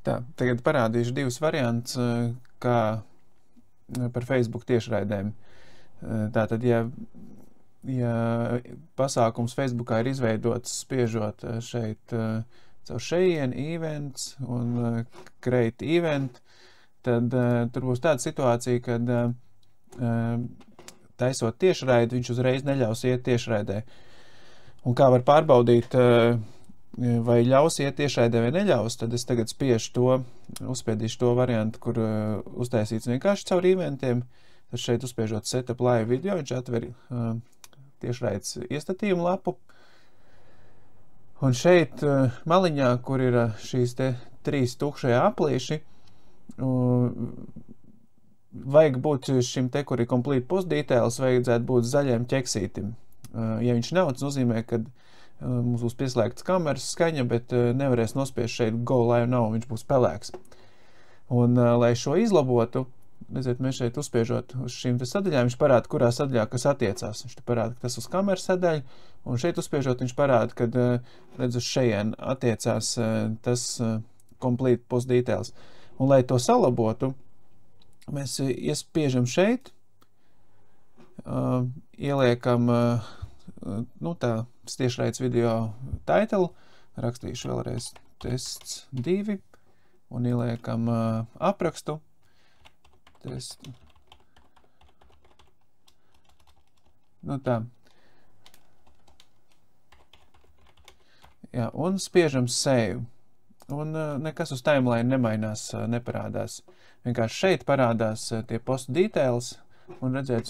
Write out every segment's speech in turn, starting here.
Tā, tagad parādīšu divus variantus, kā par Facebook tiešraidēm. Tātad, ja pasākums Facebookā ir izveidots spiežot šeit caur šeien events un create event, tad tur būs tāda situācija, kad taisot tiešraidi, viņš uzreiz neļaus iet tiešraidē. Un kā var pārbaudīt, vai ļaus iet tiešraidē vai neļaus, tad es tagad uzspiedīšu to variantu, kur uztaisīts vienkārši caur eventiem. Tad šeit uzspiežot setup live video, viņš atver tiešraides iestatījumu lapu. Un šeit maliņā, kur ir šīs te 3 tukšie aplīši, vajag būt šim te, kur ir complete post details, vajadzētu būt zaļiem ķeksītim. Ja viņš nav, tas nozīmē, ka mums būs pieslēgts kameras skaņa, bet nevarēs nospiest šeit go live now, viņš būs pelēks. Un, lai šo izlabotu, redziet, mēs šeit uzspiežot uz šīm te sadaļām, viņš parāda, kurā sadaļā, kas attiecās. Viņš te parāda, ka tas uz kameras sadaļu, un šeit uzspiežot, viņš parāda, kad, redz, uz šeien attiecās tas complete post details. Un, lai to salabotu, mēs iespiežam šeit, ieliekam, tā, tiešraides video title, rakstīšu vēlreiz tests 2, un ieliekam aprakstu, testu. Tā. Jā, un spiežam save. Un nekas uz timeline nemainās, neparādās. Vienkārši šeit parādās tie post details, un redzēt,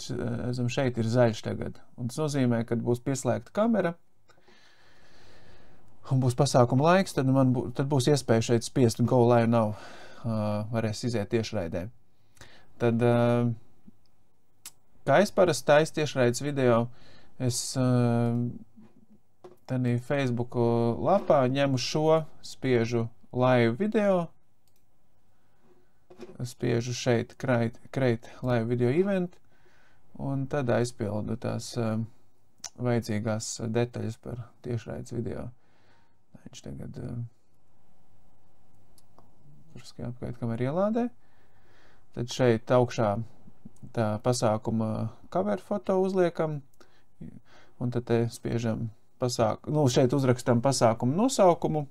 šeit ir zaļš tagad. Un tas nozīmē, kad būs pieslēgta kamera, un būs pasākuma laiks, tad būs iespēja šeit spiest go live now, varēs iziet tiešraidē. Tad, kā es parasti taisu tiešraides video, es tādī Facebook lapā ņemu šo, spiežu live video, spiežu šeit create live video event, un tad aizpildu tās vajadzīgās detaļas par tiešraides video. Viņš tagad apkārt, kamēr ielādē. Tad šeit augšā tā pasākuma cover foto uzliekam, un tad te spiežam šeit uzrakstam pasākumu nosaukumu,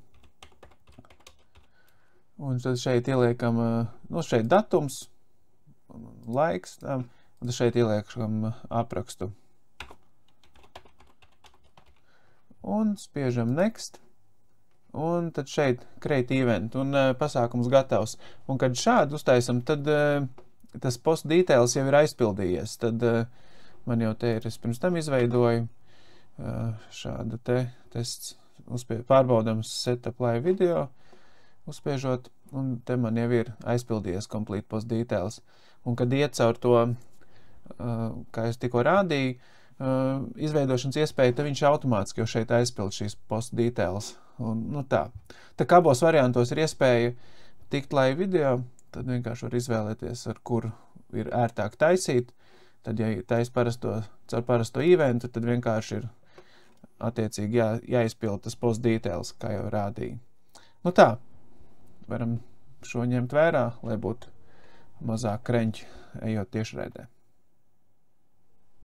un tad šeit ieliekam, šeit datums, laiks, un tad šeit ieliekam aprakstu. Un spiežam next, un tad šeit create event, un pasākums gatavs. Un kad šādu uztaisam, tad tas post details jau ir aizpildījies. Tad man jau te ir, es pirms tam izveidoju šādu te tests, pārbaudams setup live video, uzspiežot, un te man jau ir aizpildījies complete post details. Un kad iet caur to, kā es tikko rādīju, izveidošanas iespēja, tad viņš automātiski jau šeit aizpild šīs post details. Un, tā kā abos variantos ir iespēja tikt live video, tad vienkārši var izvēlēties, ar kuru ir ērtāk taisīt. Tad, ja tais caur parasto eventu, tad vienkārši ir attiecīgi jāizpild tas post details, kā jau rādīja. Tā, varam šo ņemt vērā, lai būtu mazāk kreņķi ejot tiešraidē.